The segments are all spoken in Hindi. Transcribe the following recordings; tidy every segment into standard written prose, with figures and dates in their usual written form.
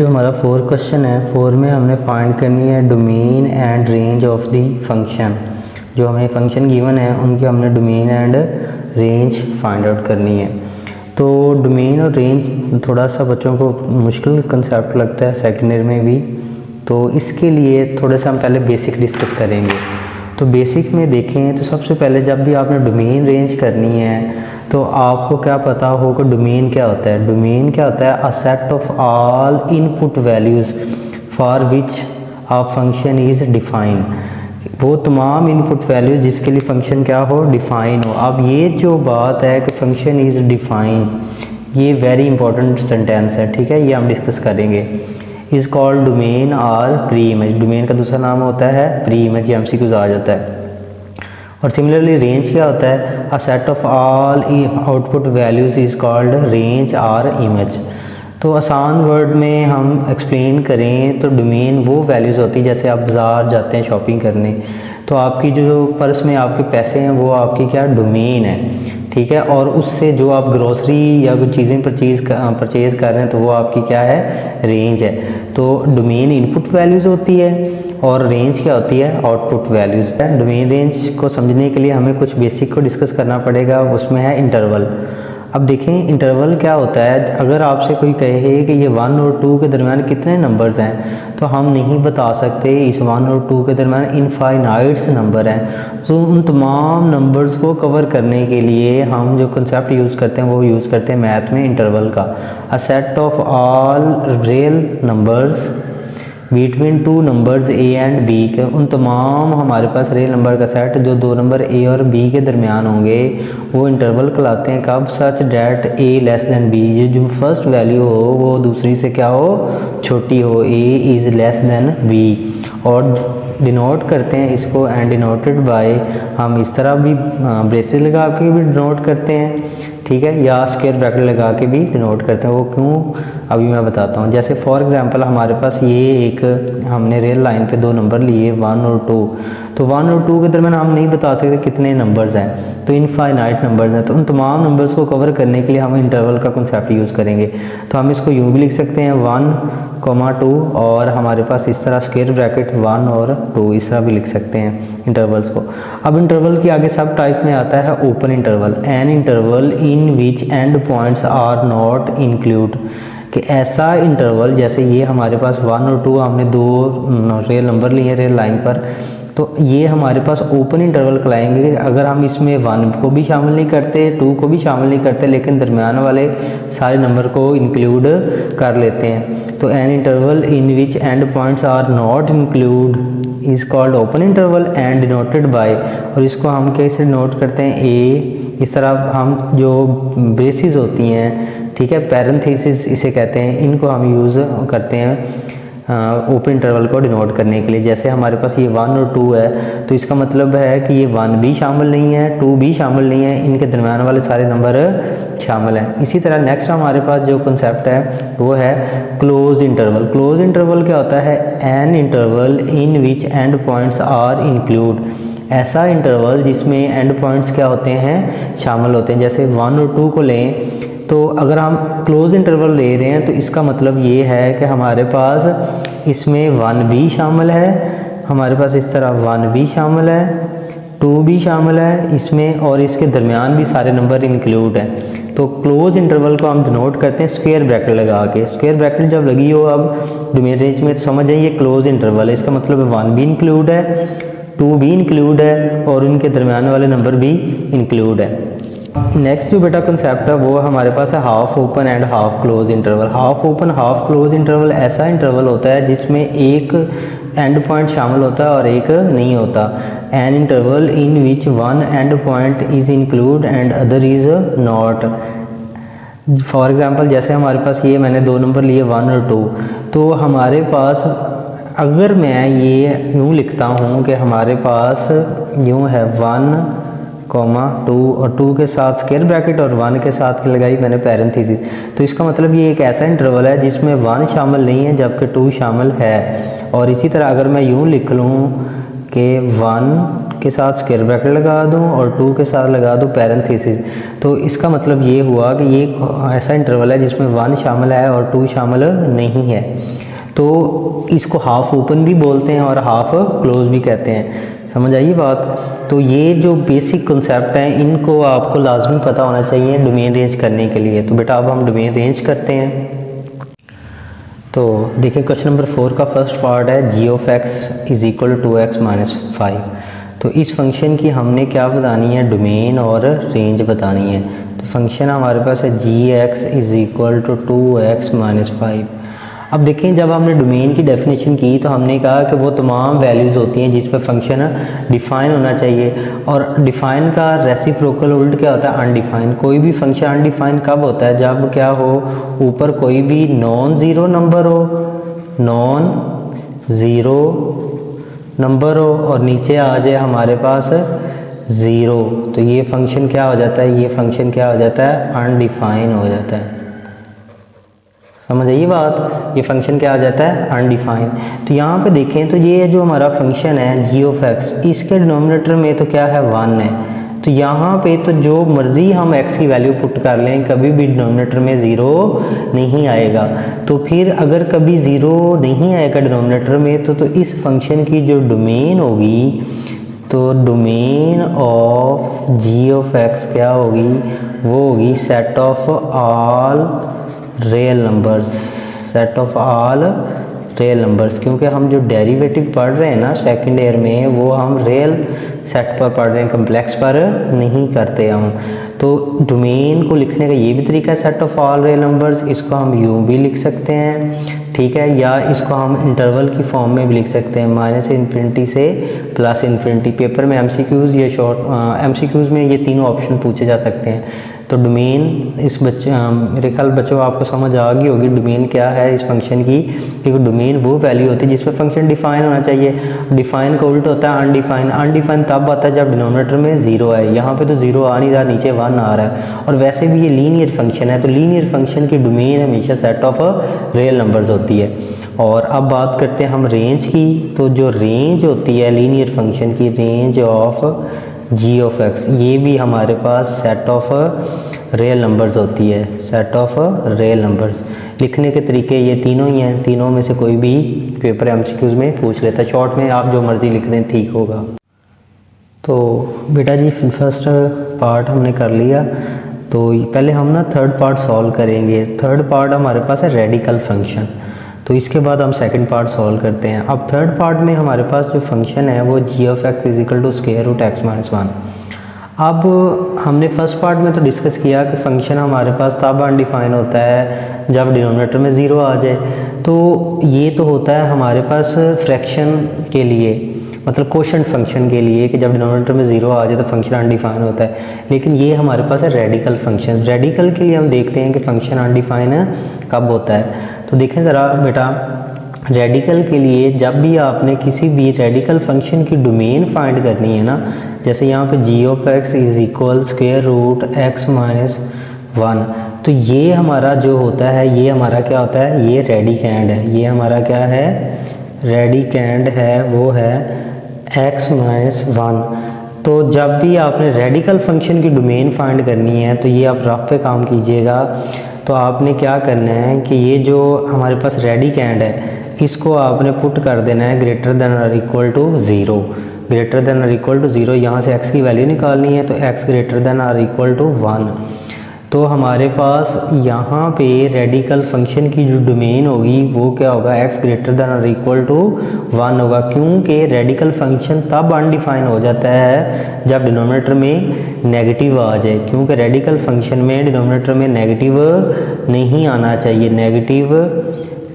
जो हमारा 4 क्वेश्चन है, 4 में हमने फाइंड करनी है domain and range of the function. जो हमें फंक्शन गिवन है उनकी हमने domain and range find out करनी है। तो डोमेन और रेंज थोड़ा सा बच्चों को मुश्किल कंसेप्ट लगता है सेकेंड ईयर में भी, तो इसके लिए थोड़ा सा हम पहले बेसिक डिस्कस करेंगे। तो बेसिक में देखें तो सबसे पहले जब भी आपने डोमेन रेंज करनी है तो आपको क्या पता होगा डोमेन क्या होता है। डोमेन क्या होता है? अ set of all input values for which a function is define. वो तमाम इनपुट वैल्यूज़ जिसके लिए फंक्शन क्या हो, डिफाइन हो। अब ये जो बात है कि फंक्शन इज़ डिफाइन, ये वेरी इंपॉर्टेंट सेंटेंस है, ठीक है, ये हम डिस्कस करेंगे। इज़ कॉल्ड डोमेन और प्री इमेज। डोमेन का दूसरा नाम होता है प्री इमेज, ये एमसीक्यूज़ आ जाता है। और सिमिलरली रेंज क्या होता है? अ set of all output values is called range और इमेज। तो आसान वर्ड में हम एक्सप्लेन करें तो डोमेन वो वैल्यूज़ होती है, जैसे आप बाज़ार जाते हैं शॉपिंग करने, तो आपकी जो पर्स में आपके पैसे हैं वो आपकी क्या डोमेन है, ठीक है। और उससे जो आप ग्रोसरी या कुछ चीज़ें परचेज़ कर रहे हैं तो वो आपकी क्या है, रेंज है। तो डोमेन इनपुट वैल्यूज़ होती है और रेंज क्या होती है, आउटपुट वैल्यूज़ है। डोमेन रेंज को समझने के लिए हमें कुछ बेसिक को डिस्कस करना पड़ेगा, उसमें है इंटरवल। अब देखें इंटरवल क्या होता है। अगर आपसे कोई कहे कि ये 1 और 2 के दरमियान कितने नंबर्स हैं, तो हम नहीं बता सकते। इस 1 और 2 के दरमियान इनफाइनाइट्स नंबर हैं। तो उन तमाम नंबर्स को कवर करने के लिए हम जो कंसेप्ट यूज़ करते हैं वो यूज़ करते हैं मैथ में इंटरवल का। A set of all real numbers between 2 numbers A and B के, उन तमाम हमारे पास रियल नंबर का सेट जो 2 नंबर ए और बी के दरमियान होंगे वो इंटरवल कहलाते हैं। कब? Such that A less than B, ये जो फर्स्ट वैल्यू हो वो दूसरी से क्या हो, छोटी हो। A is less than B. और डिनोट करते हैं इसको एंड डिनोटेड बाय, हम इस तरह भी ब्रेसेस लगा के भी डिनोट करते हैं, ठीक है, या स्क्वायर ब्रैकेट लगा के भी डिनोट करते हैं। वो क्यों, अभी मैं बताता हूँ। जैसे फॉर एग्जांपल हमारे पास ये एक हमने रेल लाइन पे 2 नंबर लिए 1 और 2, तो 1 और 2 के दरमियान हम नहीं बता सकते कितने नंबर्स हैं, तो इनफाइनाइट नंबर्स हैं। तो उन तमाम नंबर्स को कवर करने के लिए हम इंटरवल का कंसेप्ट यूज़ करेंगे। तो हम इसको यूँ भी लिख सकते हैं 1,2 और हमारे पास इस तरह स्क्वायर ब्रैकेट 1 और 2, इस तरह भी लिख सकते हैं इंटरवल्स को। अब इंटरवल के आगे सब टाइप में आता है open interval. An interval in which end points are not include, कि ऐसा इंटरवल जैसे ये हमारे पास 1 और 2 हमने 2 रियल नंबर लिए रेल लाइन पर, तो ये हमारे पास ओपन इंटरवल कहलाएंगे अगर हम इसमें 1 को भी शामिल नहीं करते, 2 को भी शामिल नहीं करते, लेकिन दरमियान वाले सारे नंबर को इंक्लूड कर लेते हैं। तो an interval in which end points are not include is called open interval and denoted by, और इसको हम कैसे नोट करते हैं, ए, इस तरह हम जो ब्रेसेस होती हैं, ठीक है, पैरेंथेसिस इसे कहते हैं, इनको हम यूज़ करते हैं ओपन इंटरवल को डिनोट करने के लिए। जैसे हमारे पास ये 1 और 2 है, तो इसका मतलब है कि ये 1 भी शामिल नहीं है, 2 भी शामिल नहीं है, इनके दरमियान वाले सारे नंबर शामिल हैं। इसी तरह नेक्स्ट हमारे पास जो कंसेप्ट है वो है क्लोज इंटरवल। क्लोज इंटरवल क्या होता है? An interval in which end points are include, ऐसा इंटरवल जिसमें एंड पॉइंट्स क्या होते हैं, शामिल होते हैं। जैसे 1 और 2 को लें तो अगर हम क्लोज इंटरवल ले रहे हैं तो इसका मतलब ये है कि हमारे पास इसमें 1 भी शामिल है, हमारे पास इस तरह 1 भी शामिल है, 2 भी शामिल है इसमें, और इसके दरमियान भी सारे नंबर इंक्लूड हैं। तो क्लोज इंटरवल को हम डिनोट करते हैं स्क्वायर ब्रैकेट लगा के। स्क्वायर ब्रैकेट जब लगी हो अब डोमेन रेंज में, तो समझ जाइए क्लोज इंटरवल है, इसका मतलब 1 भी इंक्लूड है, 2 भी इंक्लूड है, और उनके दरमियान वाले नंबर भी इंक्लूड है। नेक्स्ट जो बेटा कंसेप्ट है वो हमारे पास है half open and half close interval. Half open half close interval ऐसा इंटरवल होता है जिसमें एक एंड पॉइंट शामिल होता है और एक नहीं होता। N interval in which 1 and point is include and other is not. For example जैसे हमारे पास ये मैंने 2 नंबर लिए 1 और 2, तो हमारे पास अगर मैं ये यूँ लिखता हूँ कि हमारे पास यूँ है 1,2 और 2 के साथ स्क्वायर ब्रैकेट और 1 के साथ लगाई मैंने पैरेंथेसिस, तो इसका मतलब ये एक ऐसा इंटरवल है जिसमें 1 शामिल नहीं है जबकि 2 शामिल है। और इसी तरह अगर मैं यूँ लिख लूँ कि 1, के साथ स्क्वायर ब्रैकेट लगा दूं और 2 के साथ लगा दूं पैरेंथेसिस, तो इसका मतलब ये हुआ कि ये ऐसा इंटरवल है जिसमें 1 शामिल है और 2 शामिल नहीं है। तो इसको हाफ ओपन भी बोलते हैं और हाफ क्लोज भी कहते हैं। समझ आई बात? तो ये जो बेसिक कॉन्सेप्ट हैं इनको आपको लाजमी पता होना चाहिए डोमेन रेंज करने के लिए। तो बेटा अब हम डोमेन रेंज करते हैं। तो देखिए क्वेश्चन नंबर 4 का फर्स्ट पार्ट है g of x is equal to x minus 5। तो इस फंक्शन की हमने क्या बतानी है, डोमेन और रेंज बतानी है। तो फंक्शन हमारे पास है g x is equal to 2x minus 5। अब देखें जब हमने डोमेन की डेफिनेशन की तो हमने कहा कि वो तमाम वैल्यूज़ होती हैं जिस पर फंक्शन डिफ़ाइन होना चाहिए, और डिफ़ाइन का रेसिप्रोकल उल्ट क्या होता है, अनडिफ़ाइन। कोई भी फंक्शन अनडिफ़ाइन कब होता है, जब क्या हो, ऊपर कोई भी नॉन ज़ीरो नंबर हो, नॉन ज़ीरो नंबर हो और नीचे आ जाए हमारे पास ज़ीरो, तो ये फंक्शन क्या हो जाता है, ये फंक्शन क्या हो जाता है, अनडिफ़ाइन हो जाता है। समझ आइए बात, ये फंक्शन क्या आ जाता है, अनडिफाइन। तो यहाँ पे देखें तो ये जो हमारा फंक्शन है जी ऑफ एक्स, इसके डिनोमिनेटर में तो क्या है, 1 है। तो यहाँ पे तो जो मर्जी हम x की वैल्यू पुट कर लें कभी भी डिनोमिनेटर में ज़ीरो नहीं आएगा। तो फिर अगर कभी ज़ीरो नहीं आएगा डिनोमिनेटर में तो इस फंक्शन की जो डोमेन होगी, तो domain of ji of x क्या होगी, वो होगी set of all real numbers, set of all real numbers. क्योंकि हम जो डेरिवेटिव पढ़ रहे हैं ना सेकंड ईयर में, वो हम रियल सेट पर पढ़ रहे हैं, कम्प्लेक्स पर नहीं करते हम। तो डोमेन को लिखने का ये भी तरीका है, set of all real numbers. इसको हम यूँ भी लिख सकते हैं, ठीक है, या इसको हम इंटरवल की फॉर्म में भी लिख सकते हैं, -∞ से +∞। पेपर में MCQs या शॉर्ट MCQs में ये तीनों ऑप्शन पूछे जा सकते हैं। तो डोमेन इस मेरे ख्याल बच्चों आपको समझ आ गई होगी डोमेन क्या है इस फंक्शन की, क्योंकि डोमेन वो वैल्यू होती है जिसमें फंक्शन डिफाइन होना चाहिए। डिफाइन का उल्टा होता है अनडिफाइन। अनडिफाइन तब आता है जब डिनोमिनेटर में ज़ीरो है। यहाँ पे तो ज़ीरो आ नहीं रहा, नीचे 1 आ रहा है, और वैसे भी ये लीनियर फंक्शन है, तो लीनियर फंक्शन की डोमेन हमेशा सेट ऑफ रियल नंबर्स होती है। और अब बात करते हैं हम रेंज की। तो जो रेंज होती है लीनियर फंक्शन की, range of ji of x, ये भी हमारे पास सेट ऑफ रियल नंबर्स होती है, सेट ऑफ रियल नंबर्स। लिखने के तरीके ये तीनों ही हैं, तीनों में से कोई भी पेपर MCQs में पूछ लेता है। शॉर्ट में आप जो मर्ज़ी लिख दें ठीक होगा। तो बेटा जी फर्स्ट पार्ट हमने कर लिया, तो पहले हम ना थर्ड पार्ट सॉल्व करेंगे। थर्ड पार्ट हमारे पास है रेडिकल फंक्शन, तो इसके बाद हम सेकंड पार्ट सॉल्व करते हैं। अब थर्ड पार्ट में हमारे पास जो फंक्शन है वो g of x is equal to square root x minus 1। अब हमने फर्स्ट पार्ट में तो डिस्कस किया कि फंक्शन हमारे पास तब अनडिफाइन होता है जब डिनोमिनेटर में ज़ीरो आ जाए। तो ये तो होता है हमारे पास फ्रैक्शन के लिए, मतलब कोशेंट फंक्शन के लिए, कि जब डिनोमिनेटर में ज़ीरो आ जाए तो फंक्शन अनडिफाइन होता है। लेकिन ये हमारे पास है रेडिकल फंक्शन। रेडिकल के लिए हम देखते हैं कि फंक्शन अनडिफाइन कब होता है। तो देखें ज़रा बेटा, रेडिकल के लिए जब भी आपने किसी भी रेडिकल फंक्शन की डोमेन फाइंड करनी है ना, जैसे यहाँ पे g of x is equal square root x minus 1, तो ये हमारा जो होता है, ये हमारा क्या होता है, ये रेडिकैंड है। ये हमारा क्या है, रेडिकैंड है, वो है एक्स माइनस 1। तो जब भी आपने रेडिकल फंक्शन की डोमेन फाइंड करनी है तो ये आप रफ पे काम कीजिएगा। तो आपने क्या करना है कि ये जो हमारे पास रेडिकैंड है इसको आपने पुट कर देना है ग्रेटर देन और इक्वल टू 0। ग्रेटर देन और इक्वल टू 0, यहाँ से x की वैल्यू निकालनी है, तो x ग्रेटर देन और इक्वल टू 1। तो हमारे पास यहाँ पे रेडिकल फंक्शन की जो डोमेन होगी वो क्या होगा, x ग्रेटर देन और इक्वल टू 1 होगा। क्योंकि रेडिकल फंक्शन तब अनडिफाइन हो जाता है जब डिनोमिनेटर में नेगेटिव आ जाए, क्योंकि रेडिकल फंक्शन में डिनोमिनेटर में नेगेटिव नहीं आना चाहिए। नेगेटिव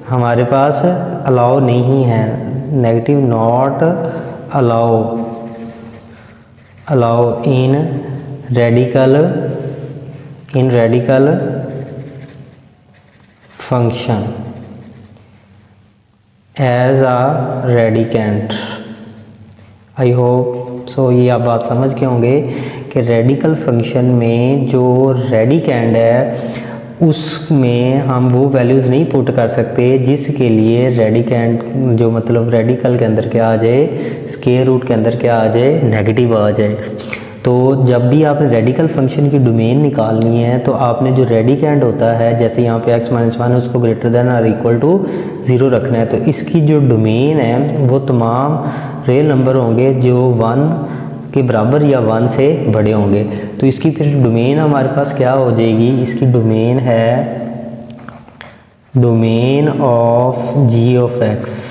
हमारे पास अलाउ नहीं है, negative not allow in radical function as a radicand. I hope so ये आप बात समझ के होंगे कि रेडिकल फंक्शन में जो रेडिकेंड है उसमें हम वो वैल्यूज़ नहीं पुट कर सकते जिसके लिए रेडिकेंड जो मतलब रेडिकल के अंदर क्या आ जाए, स्क्वायर रूट के अंदर क्या आ जाए, नेगेटिव आ जाए। तो जब भी आपने रेडिकल फंक्शन की डोमेन निकालनी है तो आपने जो रेडिकेंड होता है, जैसे यहाँ पे x माइनस वन है, उसको ग्रेटर देन और इक्वल टू 0 रखना है। तो इसकी जो डोमेन है वो तमाम रियल नंबर होंगे जो 1 के बराबर या 1 से बड़े होंगे। तो इसकी फिर डोमेन हमारे पास क्या हो जाएगी, इसकी डोमेन है domain of g of x।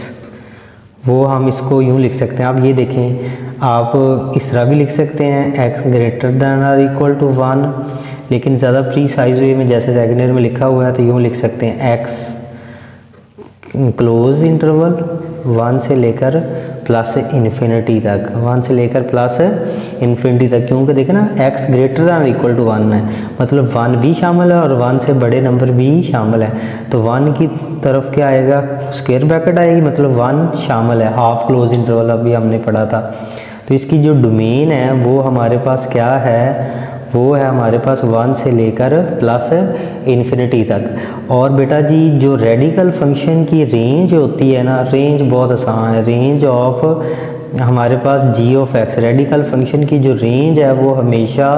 वो हम इसको यूँ लिख सकते हैं, आप ये देखें, आप इस तरह भी लिख सकते हैं x ग्रेटर दैन और इक्वल टू 1, लेकिन ज़्यादा प्रीसाइज वे में जैसे सेकंड ईयर में लिखा हुआ है तो यूँ लिख सकते हैं x क्लोज इंटरवल 1 से लेकर प्लस इन्फिनिटी तक, 1 से लेकर प्लस इन्फिनिटी तक। क्योंकि देखें ना x greater than equal to 1 है, मतलब 1 भी शामिल है और 1 से बड़े नंबर भी शामिल है। तो 1 की तरफ क्या आएगा, स्क्वायर ब्रैकेट आएगी, मतलब 1 शामिल है, हाफ क्लोज इंटरवल अभी हमने पढ़ा था। तो इसकी जो डोमेन है वो हमारे पास क्या है, वो है हमारे पास 1 से लेकर प्लस इन्फिनिटी तक। और बेटा जी जो रेडिकल फंक्शन की रेंज होती है ना, रेंज बहुत आसान है, रेंज ऑफ हमारे पास g of x, radical function की जो रेंज है वो हमेशा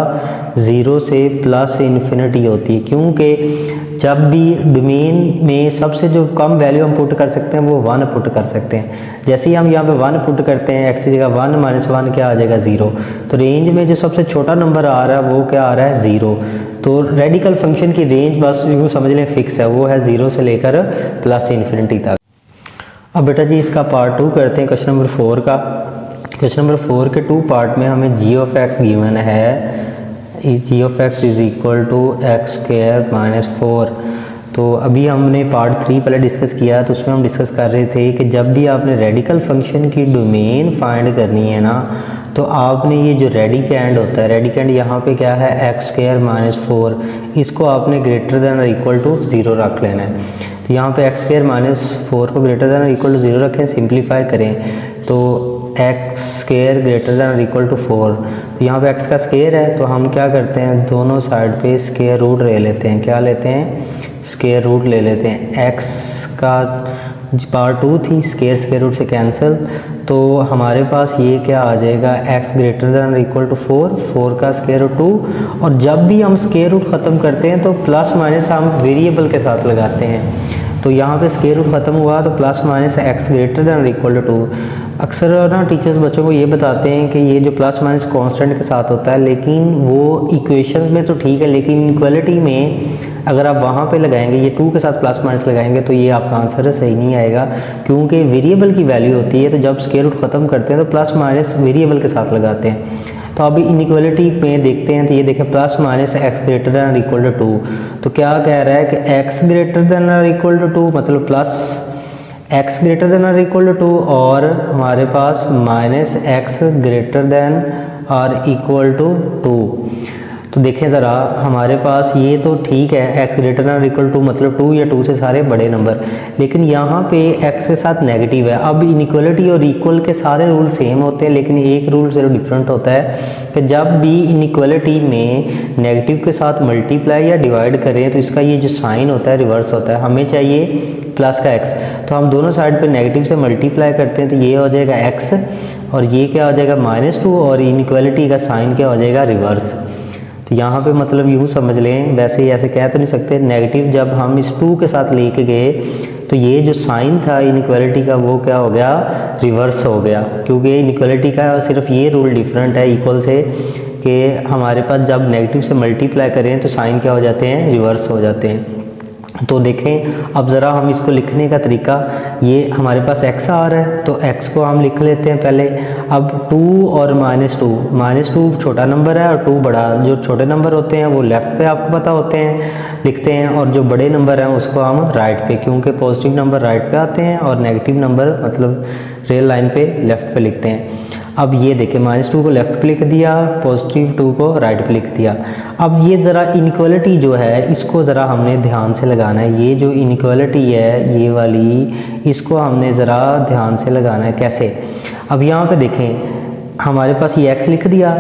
0 से प्लस इन्फिनिटी होती है। क्योंकि जब भी डोमेन में सबसे जो कम वैल्यू हम पुट कर सकते हैं वो 1 पुट कर सकते हैं। जैसे ही हम यहाँ पे 1 पुट करते हैं, x की जगह 1 माइनस 1 क्या आ जाएगा 0। तो रेंज में जो सबसे छोटा नंबर आ रहा है वो क्या आ रहा है 0। तो रेडिकल फंक्शन की रेंज बस यूँ समझ लें फिक्स है, वो है 0 से लेकर प्लस इन्फिनिटी तक। अब बेटा जी इसका पार्ट 2 करते हैं क्वेश्चन नंबर 4 का। क्वेश्चन नंबर 4 के 2 पार्ट में हमें g ऑफ x गिवन है, g of x is equal to x square minus 4। तो अभी हमने पार्ट 3 पहले डिस्कस किया, तो उसमें हम डिस्कस कर रहे थे कि जब भी आपने रेडिकल फंक्शन की डोमेन फाइंड करनी है ना, तो आपने ये जो रेडिकेंड होता है, रेडिकेंड यहाँ पे क्या है एक्स स्क्वायर माइनस 4, इसको आपने ग्रेटर देन और इक्वल टू 0 रख लेना है। तो यहाँ पे एक्स स्क्वायर माइनस 4 को ग्रेटर देन और इक्वल टू 0 रखें, सिंप्लीफाई करें तो एक्स स्क्वायर ग्रेटर देन और इक्वल टू 4। तो यहाँ पे एक्स का स्क्वायर है तो हम क्या करते हैं, दोनों साइड पे स्क्वायर रूट ले लेते हैं। क्या लेते हैं, स्क्वायर रूट ले लेते हैं। एक्स का पार्ट 2 थी, स्क्वायर रूट से कैंसिल, तो हमारे पास ये क्या आ जाएगा, एक्स ग्रेटर देन और इक्वल टू 4 का स्क्वायर रूट 2। और जब भी हम स्क्वायर रूट ख़त्म करते हैं तो प्लस माइनस हम वेरिएबल के साथ लगाते हैं। तो यहाँ पे स्क्वायर रूट ख़त्म हुआ तो plus minus x greater than और इक्वल टू 2। अक्सर ना टीचर्स बच्चों को ये बताते हैं कि ये जो प्लस माइनस कांस्टेंट के साथ होता है, लेकिन वो इक्वेशन में तो ठीक है, लेकिन इनक्वालिटी में अगर आप वहाँ पे लगाएंगे, ये 2 के साथ प्लस माइनस लगाएंगे तो ये आपका आंसर सही नहीं आएगा, क्योंकि वेरिएबल की वैल्यू होती है। तो जब स्क्वायर रूट ख़त्म करते हैं तो प्लस माइनस वेरिएबल के साथ लगाते हैं। तो अभी इनइक्वालिटी में देखते हैं, तो ये देखें plus minus x greater than और इक्वल टू 2। तो क्या कह रहा है कि एक्स ग्रेटर देन और इक्वल टू 2 मतलब प्लस एक्स ग्रेटर देन और इक्वल टू 2, और हमारे पास माइनस एक्स ग्रेटर देन और इक्वल टू 2। तो देखें ज़रा, हमारे पास ये तो ठीक है एक्स ग्रेटर देन और इक्वल टू मतलब 2 या 2 से सारे बड़े नंबर, लेकिन यहाँ पे एक्स के साथ नेगेटिव है। अब इनइक्वालिटी और इक्वल के सारे रूल सेम होते हैं, लेकिन एक रूल सिर्फ डिफरेंट होता है कि जब भी इनइक्वालिटी में नेगेटिव के साथ मल्टीप्लाई या डिवाइड करें तो इसका ये जो साइन होता है रिवर्स होता है। हमें चाहिए प्लस का एक्स, तो हम दोनों साइड पे नेगेटिव से मल्टीप्लाई करते हैं तो ये हो जाएगा एक्स, और ये क्या हो जाएगा -2, और इनइक्वालिटी का साइन क्या हो जाएगा रिवर्स। तो यहाँ पे मतलब यूँ समझ लें, वैसे ही ऐसे कह तो नहीं सकते, नेगेटिव जब हम इस 2 के साथ लेके गए तो ये जो साइन था इनइक्वालिटी का वो क्या हो गया, रिवर्स हो गया, क्योंकि इनइक्वालिटी का सिर्फ ये रूल डिफरेंट है इक्वल से कि हमारे पास जब नेगेटिव से मल्टीप्लाई करें तो साइन क्या हो जाते हैं, रिवर्स हो जाते हैं। तो देखें अब ज़रा हम इसको लिखने का तरीका, ये हमारे पास x आ रहा है तो x को हम लिख लेते हैं पहले। अब 2 और -2 छोटा नंबर है और 2 बड़ा। जो छोटे नंबर होते हैं वो लेफ़्ट पे आपको पता होते हैं, लिखते हैं, और जो बड़े नंबर हैं उसको हम राइट पे, क्योंकि पॉजिटिव नंबर राइट पे आते हैं और नेगेटिव नंबर मतलब रियल लाइन पे लेफ़्ट पे लिखते हैं। अब ये देखें -2 को लेफ़्ट पे लिख दिया, पॉजिटिव 2 को राइट पे लिख दिया। अब ये ज़रा इनइक्वालिटी जो है इसको ज़रा हमने ध्यान से लगाना है। ये जो इनइक्वालिटी है ये वाली, इसको हमने ज़रा ध्यान से लगाना है। कैसे, अब यहाँ पे देखें हमारे पास ये x लिख दिया,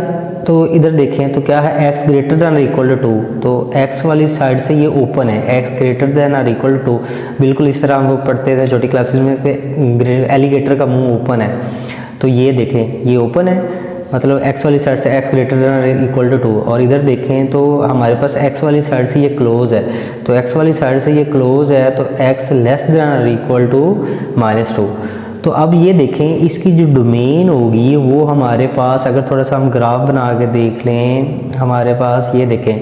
तो इधर देखें तो क्या है, x greater than equal to 2, तो x वाली साइड से ये ओपन है, x ग्रेटर दैन और इक्वल टू 2। बिल्कुल इस तरह हम लोग पढ़ते थे छोटी क्लासेस में कि एलिगेटर का मुंह ओपन है, तो ये देखें ये ओपन है, मतलब x वाली साइड से x greater than equal to 2, और इधर देखें तो हमारे पास x वाली साइड से ये क्लोज है, तो x वाली साइड से ये क्लोज है, तो x less than equal to -2। तो अब ये देखें इसकी जो डोमेन होगी वो हमारे पास, अगर थोड़ा सा हम ग्राफ बना के देख लें, हमारे पास ये देखें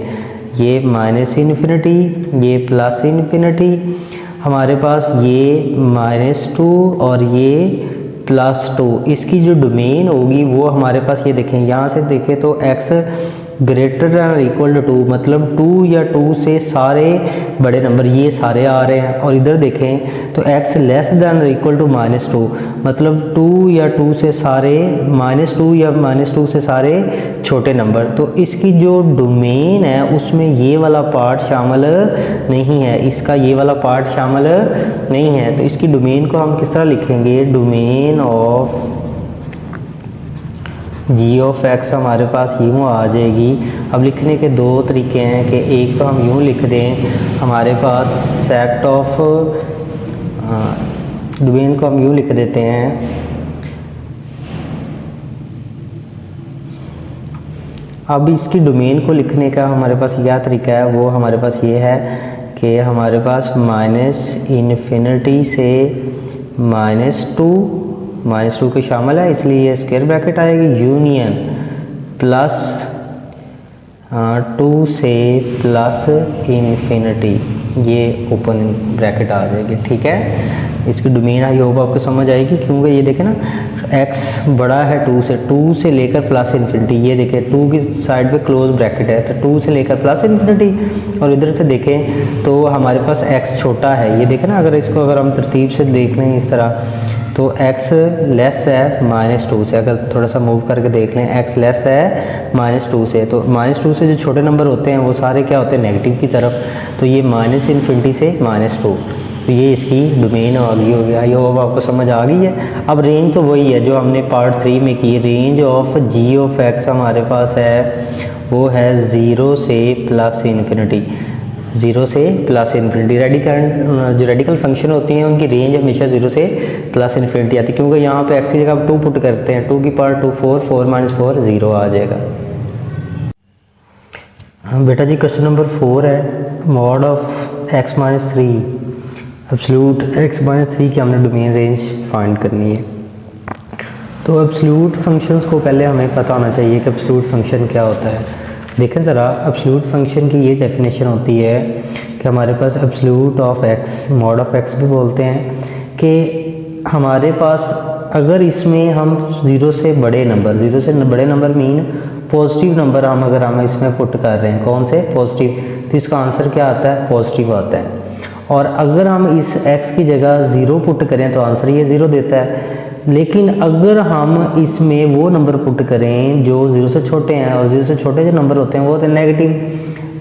ये -इन्फिनिटी, ये +इन्फिनिटी, हमारे पास ये -2 और ये +2। इसकी जो डोमेन होगी वो हमारे पास ये देखें, यहाँ से देखें तो x greater than equal to 2, मतलब 2 या 2 से सारे बड़े नंबर ये सारे आ रहे हैं, और इधर देखें तो x less than equal to -2, मतलब 2 या 2 से सारे -2 या -2 से सारे छोटे नंबर। तो इसकी जो डोमेन है उसमें ये वाला पार्ट शामिल नहीं है, इसका ये वाला पार्ट शामिल नहीं है। तो इसकी डोमेन को हम किस तरह लिखेंगे, domain of g of x हमारे पास यूँ आ जाएगी। अब लिखने के दो तरीके हैं कि एक तो हम यूँ लिख दें, हमारे पास सेट ऑफ, डोमेन को हम यूँ लिख देते हैं, अब इसकी डोमेन को लिखने का हमारे पास क्या तरीका है, वो हमारे पास ये है कि हमारे पास -इन्फिनिटी से -2 के शामिल है, इसलिए ये स्क्वायर ब्रैकेट आएगी, यूनियन +2 से +इन्फिनिटी, ये ओपन ब्रैकेट आ जाएगी। ठीक है, इसकी डोमेन आई होप आपको समझ आएगी, क्योंकि ये देखें ना x बड़ा है 2 से लेकर +इन्फिनिटी, ये देखें 2 की साइड पे क्लोज ब्रैकेट है, तो 2 से लेकर +इन्फिनिटी, और इधर से देखें तो हमारे पास x छोटा है, ये देखें ना, अगर इसको अगर हम तरतीब से देख लें इस तरह, तो x लेस है -2 से, अगर थोड़ा सा मूव करके देख लें x लेस है -2 से, तो -2 से जो छोटे नंबर होते हैं वो सारे क्या होते हैं, नेगेटिव की तरफ, तो ये -इन्फिनिटी से -2, तो ये इसकी डोमेन आ गई हो गया। ये अब आपको समझ आ गई है। अब रेंज तो वही है जो हमने पार्ट 3 में की, range of g of x हमारे पास है वो है 0 से +इन्फिनिटी, 0 से +इन्फिनिटी। जो रेडिकल फंक्शन होती हैं उनकी रेंज हमेशा 0 से +इन्फिनिटी आती है, क्योंकि यहाँ पे x की जगह आप 2 पुट करते हैं, 2 की पावर 2 4, 4 - 4 0 आ जाएगा। बेटा जी क्वेश्चन नंबर 4 है, mod of x - 3 absolute x - 3 की हमने डोमेन रेंज फाइंड करनी है। तो एब्सोल्यूट फंक्शंस को पहले हमें पता होना चाहिए कि एब्सोल्यूट फंक्शन क्या होता है। देखें ज़रा, एब्सोल्यूट फंक्शन की ये डेफिनेशन होती है कि हमारे पास absolute of x, mod of x भी बोलते हैं, कि हमारे पास अगर इसमें हम 0 से बड़े नंबर मीन पॉजिटिव नंबर अगर हम इसमें पुट कर रहे हैं, कौन से पॉजिटिव, तो इसका आंसर क्या आता है, पॉजिटिव आता है। और अगर हम इस x की जगह 0 पुट करें तो आंसर ये 0 देता है। लेकिन अगर हम इसमें वो नंबर पुट करें जो 0 से छोटे हैं, और 0 से छोटे जो नंबर होते हैं वो होते हैं नेगेटिव,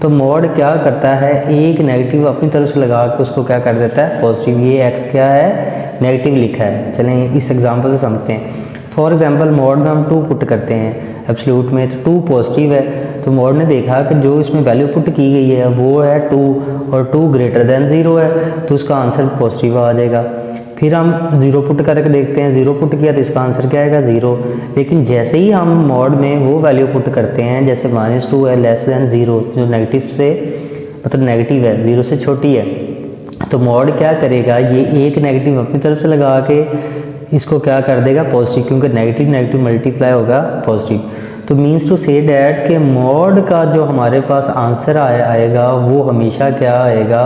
तो मॉड क्या करता है, एक नेगेटिव अपनी तरफ से लगा के उसको क्या कर देता है, पॉजिटिव। ये x क्या है, नेगेटिव लिखा है। चलें इस एग्जांपल से समझते हैं। फॉर एग्जांपल मॉड में हम 2 पुट करते हैं एब्सोल्यूट में, तो 2 पॉजिटिव है, तो मॉड ने देखा कि जो इसमें वैल्यू पुट की गई है वो है 2, और 2 ग्रेटर देन 0 है, तो उसका आंसर पॉजिटिव आ जाएगा। फिर हम 0 पुट करके देखते हैं, 0 पुट किया तो इसका आंसर क्या आएगा, 0। लेकिन जैसे ही हम मॉड में वो वैल्यू पुट करते हैं, जैसे -2 है लेस देन 0, जो नेगेटिव से मतलब नेगेटिव है, 0 से छोटी है, तो मॉड क्या करेगा, ये एक नेगेटिव अपनी तरफ से लगा के इसको क्या कर देगा, पॉजिटिव, क्योंकि नेगेटिव मल्टीप्लाई होगा पॉजिटिव। तो मीन्स टू से डैट कि मॉड का जो हमारे पास आंसर आएगा वो हमेशा क्या आएगा,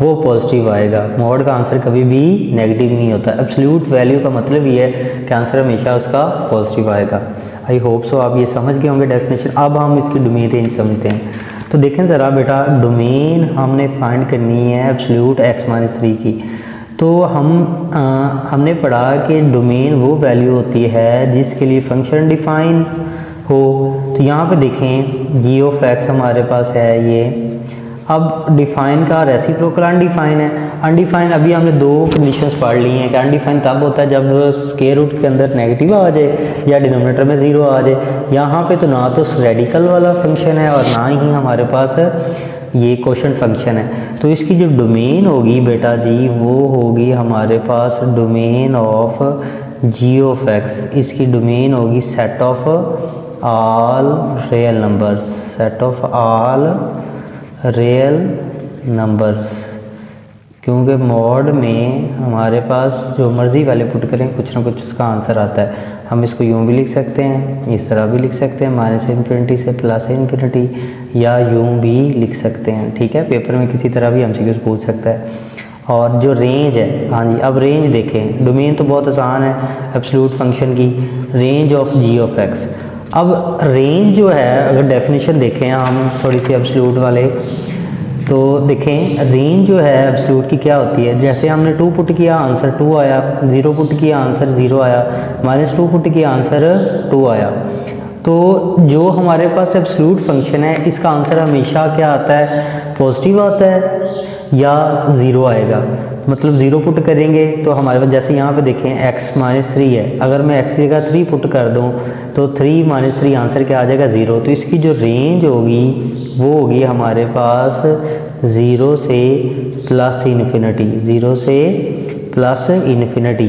वो पॉजिटिव आएगा। मॉड का आंसर कभी भी नेगेटिव नहीं होता। एब्सोल्यूट वैल्यू का मतलब ये है कि आंसर हमेशा उसका पॉजिटिव आएगा। आई होप सो आप ये समझ गए होंगे डेफिनेशन। अब हम इसकी डोमेन रेंज समझते हैं। तो देखें ज़रा बेटा, डोमेन हमने फाइंड करनी है एब्सोल्यूट x - 3 की। तो हमने पढ़ा कि डोमेन वो वैल्यू होती है जिसके लिए फंक्शन डिफाइन हो। तो यहाँ पे देखें g ऑफ x हमारे पास है ये अब डिफाइन का रेसिप्रोकल अनडिफाइन है। अनडिफाइन अभी हमने दो कंडीशंस पढ़ ली हैं कि अनडिफाइन तब होता है जब स्क्वायर रूट के अंदर नेगेटिव आ जाए या डिनोमिनेटर में ज़ीरो आ जाए। यहाँ पे तो ना तो रेडिकल वाला फंक्शन है और ना ही हमारे पास ये क्वोशंट फंक्शन है। तो इसकी जो डोमेन होगी बेटा जी वो होगी हमारे पास domain of ji of x. इसकी डोमेन होगी set of all real numbers, set of all real numbers. क्योंकि मॉड में हमारे पास जो मर्ज़ी वाले पुट करें कुछ ना कुछ उसका आंसर आता है। हम इसको यूँ भी लिख सकते हैं, इस तरह भी लिख सकते हैं माइनस इन्फिनिटी से प्लस इन्फिनिटी, या यूँ भी लिख सकते हैं। ठीक है, पेपर में किसी तरह भी एमसीक्यूज़ पूछ सकता है। और जो रेंज है, हाँ जी, अब रेंज देखें। डोमेन तो बहुत आसान है एब्सोल्यूट फंक्शन की, range of ji of x. अब रेंज जो है अगर डेफिनेशन देखें हम थोड़ी सी एब्सोल्यूट वाले, तो देखें रेंज जो है एब्सोल्यूट की क्या होती है। जैसे हमने 2 पुट किया आंसर 2 आया, 0 पुट किया आंसर 0 आया, -2 पुट किया आंसर 2 आया। तो जो हमारे पास एब्सोल्यूट फंक्शन है इसका आंसर हमेशा क्या आता है, पॉजिटिव आता है या 0 आएगा। मतलब 0 पुट करेंगे तो हमारे पास जैसे यहाँ पे देखें x -3 है, अगर मैं x की जगह 3 पुट कर दूँ तो 3 - 3 आंसर क्या आ जाएगा 0। तो इसकी जो रेंज होगी वो होगी हमारे पास 0 से प्लस इन्फिनिटी, 0 से प्लस इन्फिनिटी।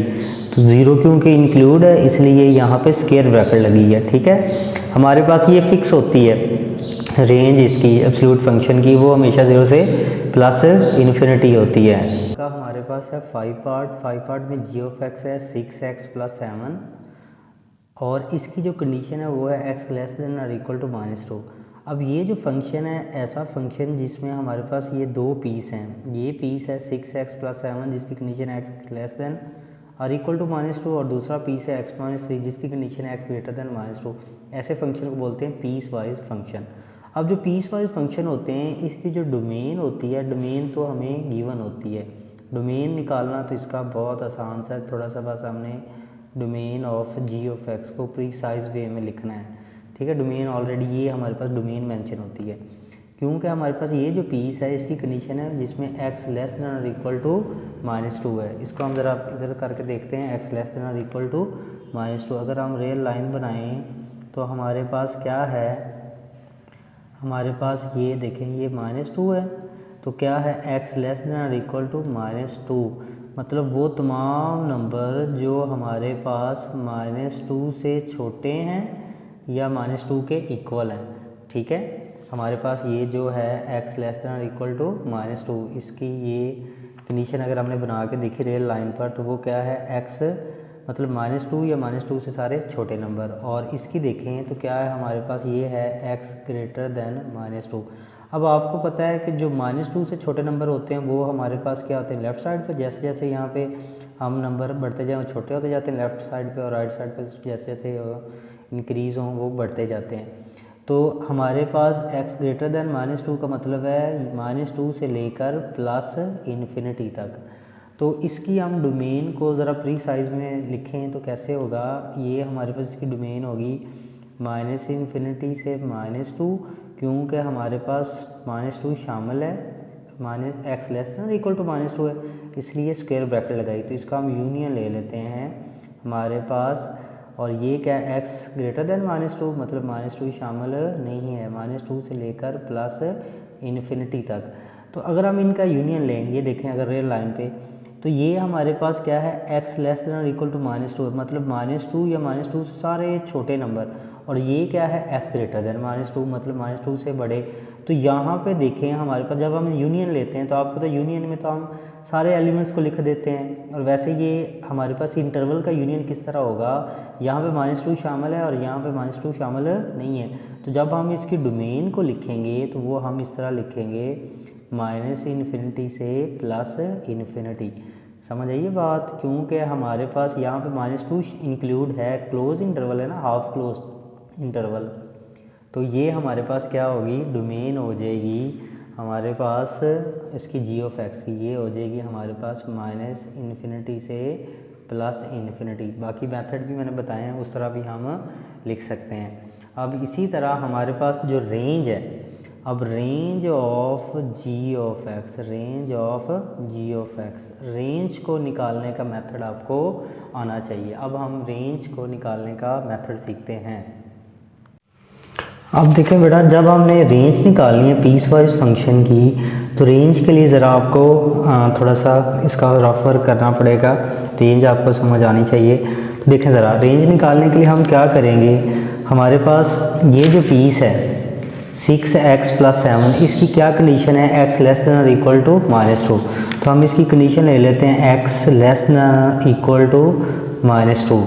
तो 0 क्योंकि इंक्लूड है इसलिए यहाँ पे स्क्वायर ब्रैकेट लगी है। ठीक है, हमारे पास ये फिक्स होती है रेंज इसकी एब्सोल्यूट फंक्शन की, वो हमेशा 0 से प्लस इन्फिनिटी होती है। का हमारे पास है 5 पार्ट में जी ऑफ एक्स है 6x + 7, और इसकी जो कंडीशन है वो है x लेस देन और इक्वल टू -2। अब ये जो फंक्शन है ऐसा फंक्शन जिसमें हमारे पास ये दो पीस हैं। ये पीस है 6x + 7 जिसकी कंडीशन है x लेस देन और इक्वल टू -2, और दूसरा पीस है x - 3 जिसकी कंडीशन है x ग्रेटर देन -2। ऐसे फंक्शन को बोलते हैं पीस वाइज फंक्शन। अब जो पीस वाइज फंक्शन होते हैं इसकी जो डोमेन होती है, डोमेन तो हमें गिवन होती है। डोमेन निकालना तो इसका बहुत आसान सा, थोड़ा सा बस हमने domain of ji of x को प्रीसाइज वे में लिखना है। ठीक है, डोमेन ऑलरेडी ये हमारे पास डोमेन मेंशन होती है क्योंकि हमारे पास ये जो पीस है इसकी कंडीशन है जिसमें x लेस देन और इक्वल टू -2 है। इसको हम ज़रा इधर करके देखते हैं, x लेस देन और इक्वल टू -2। अगर हम रियल लाइन बनाएं तो हमारे पास क्या है, हमारे पास ये देखें ये -2 है, तो क्या है x लेस देन और इक्वल टू -2, मतलब वो तमाम नंबर जो हमारे पास -2 से छोटे हैं या -2 के इक्वल हैं। ठीक है, हमारे पास ये जो है x लेस देन और इक्वल टू -2, इसकी ये कंडीशन अगर हमने बना के देखी रियल लाइन पर तो वो क्या है, x मतलब -2 या -2 से सारे छोटे नंबर, और इसकी देखें तो क्या है हमारे पास ये है x ग्रेटर देन -2। अब आपको पता है कि जो -2 से छोटे नंबर होते हैं वो हमारे पास क्या होते हैं लेफ़्ट साइड पे। जैसे जैसे यहाँ पे हम नंबर बढ़ते जाएँ छोटे होते जाते हैं लेफ़्ट साइड पे, और राइट साइड पे जैसे जैसे इंक्रीज़ हों वो बढ़ते जाते हैं। तो हमारे पास x ग्रेटर देन -2 का मतलब है -2 से लेकर प्लस इन्फिनिटी तक। तो इसकी हम डोमेन को ज़रा प्री साइज में लिखें तो कैसे होगा, ये हमारे पास इसकी डोमेन होगी -इन्फिनिटी से -2, क्योंकि हमारे पास -2 शामिल है, x less than equal to -2 है इसलिए स्क्वायर ब्रैकेट लगाई। तो इसका हम यूनियन ले लेते हैं हमारे पास, और ये क्या है x ग्रेटर देन -2 मतलब -2 शामिल नहीं है, -2 से लेकर प्लस इन्फिनिटी तक। तो अगर हम इनका यूनियन लें, ये देखें अगर रियल लाइन पे, तो ये हमारे पास क्या है x लेस देन और इक्वल टू -2 मतलब -2 या -2 से सारे छोटे नंबर, और ये क्या है x ग्रेटर देन -2 मतलब -2 से बड़े। तो यहाँ पे देखें हमारे पास जब हम यूनियन लेते हैं तो आपको पता है यूनियन में तो हम सारे एलिमेंट्स को लिख देते हैं, और वैसे ये हमारे पास इंटरवल का यूनियन किस तरह होगा, यहाँ पे -2 शामिल है और यहाँ पे -2 शामिल नहीं है। तो जब हम इसकी डोमेन को लिखेंगे तो वो हम इस तरह लिखेंगे -इन्फिनिटी से प्लस इन्फिनिटी। समझ आइए बात, क्योंकि हमारे पास यहाँ पे -2 इंक्लूड है, क्लोज इंटरवल है ना, हाफ क्लोज इंटरवल। तो ये हमारे पास क्या होगी, डोमेन हो जाएगी हमारे पास इसकी जी ऑफ एक्स की, ये हो जाएगी हमारे पास -इन्फिनिटी से प्लस इन्फिनिटी। बाकी मेथड भी मैंने बताए हैं उस तरह भी हम लिख सकते हैं। अब इसी तरह हमारे पास जो रेंज है, अब range of ji of x, range of ji of x, range को निकालने का मेथड आपको आना चाहिए। अब हम रेंज को निकालने का मेथड सीखते हैं। अब देखें बेटा, जब हमने रेंज निकालनी है पीस वाइज फंक्शन की, तो रेंज के लिए ज़रा आपको थोड़ा सा इसका रफ वर्क करना पड़ेगा, रेंज आपको समझ आनी चाहिए। तो देखें ज़रा, रेंज निकालने के लिए हम क्या करेंगे, हमारे पास ये जो पीस है 6x + 7, इसकी क्या कंडीशन है, x लेस देन और इक्वल टू -2। तो हम इसकी कंडीशन ले लेते हैं x less than equal to -2।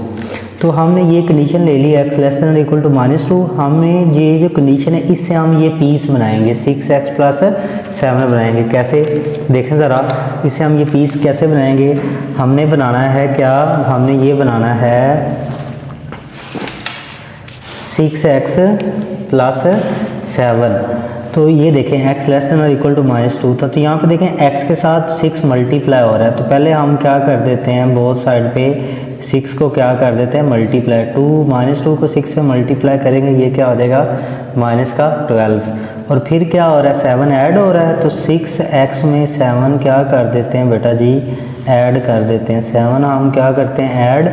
तो हमने ये कंडीशन ले ली x लेस देन और इक्वल टू -2। हमें ये जो कंडीशन है इससे हम ये पीस बनाएंगे 6x + 7 बनाएंगे। कैसे, देखें ज़रा, इससे हम ये पीस कैसे बनाएंगे। हमने बनाना है क्या, हमने ये बनाना है 6x + 7। तो ये देखें x लेस देन और इक्वल टू -2 था, तो यहाँ पे देखें x के साथ 6 मल्टीप्लाई हो रहा है। तो पहले हम क्या कर देते हैं, बोथ साइड पे 6 को क्या कर देते हैं मल्टीप्लाई, -2 को 6 से मल्टीप्लाई करेंगे, ये क्या हो जाएगा -12। और फिर क्या हो रहा है, 7 ऐड हो रहा है, तो 6x में 7 क्या कर देते हैं बेटा जी, ऐड कर देते हैं। 7 हम क्या करते हैं ऐड,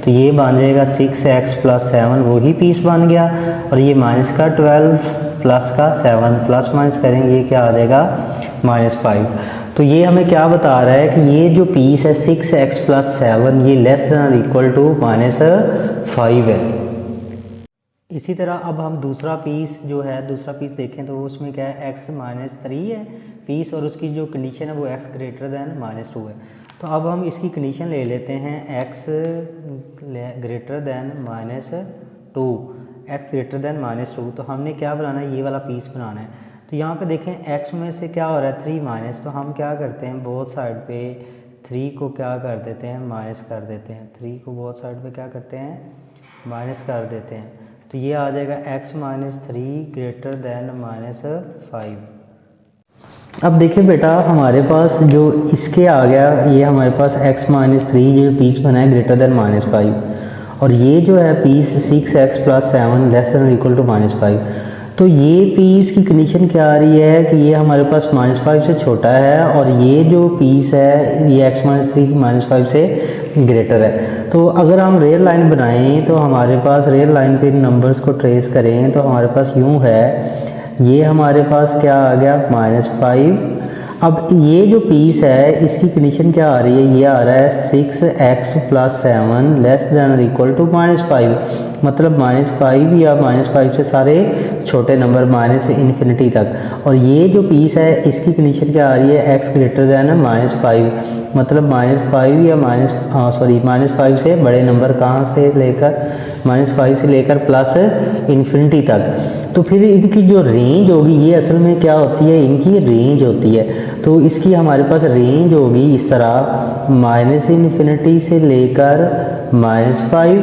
तो ये बन जाएगा 6x + 7, वही पीस बन गया। और ये -12 प्लस का 7 प्लस माइनस करेंगे, ये क्या आ जाएगा -5। तो ये हमें क्या बता रहा है कि ये जो पीस है 6x + 7 ये लेस देन और इक्वल टू -5 है। इसी तरह अब हम दूसरा पीस जो है, दूसरा पीस देखें तो उसमें क्या है, x -3 है पीस, और उसकी जो कंडीशन है वो x ग्रेटर दैन -2 है। तो अब हम इसकी कंडीशन ले लेते हैं x greater then -2, x greater then -2। तो हमने क्या बनाना है, ये वाला पीस बनाना है। तो यहाँ पे देखें x में से क्या हो रहा है 3 माइनस, तो हम क्या करते हैं बोथ साइड पे 3 को क्या कर देते हैं माइनस कर देते हैं, 3 को बोथ साइड पे क्या करते हैं माइनस कर देते हैं। तो ये आ जाएगा x - 3 ग्रेटर दैन -5। अब देखिए बेटा, हमारे पास जो इसके आ गया, ये हमारे पास x - 3 ये पीस बना है ग्रेटर दैन -5, और ये जो है पीस 6x + 7 लेस देन और इक्वल टू -5। तो ये पीस की कंडीशन क्या आ रही है कि ये हमारे पास -5 से छोटा है, और ये जो पीस है ये x - 3 -5 से ग्रेटर है। तो अगर हम रियल लाइन बनाएं तो हमारे पास रियल लाइन पे नंबर्स को ट्रेस करें तो हमारे पास यूँ है, ये हमारे पास क्या आ गया -5। अब ये जो पीस है इसकी कंडीशन क्या आ रही है, ये आ रहा है 6x + 7 लेस देन और इक्वल टू -5, मतलब -5 या -5 से सारे छोटे नंबर -∞ तक। और ये जो पीस है इसकी कंडीशन क्या आ रही है, x ग्रेटर दैन -5, मतलब -5 या -5 से बड़े नंबर कहाँ से लेकर, -5 से लेकर +∞ तक। तो फिर इनकी जो रेंज होगी, ये असल में क्या होती है, इनकी रेंज होती है। तो इसकी हमारे पास रेंज होगी इस तरह -∞ से लेकर -5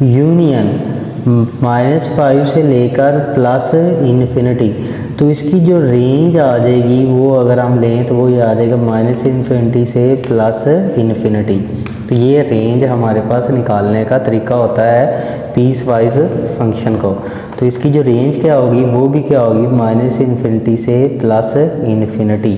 यूनियन -5 से लेकर +∞। तो इसकी जो रेंज आ जाएगी वो अगर हम लें तो वो ये आ जाएगा -∞ से +∞। तो ये रेंज हमारे पास निकालने का तरीका होता है पीस वाइज फंक्शन को। तो इसकी जो रेंज क्या होगी वो भी क्या होगी -∞ से +∞।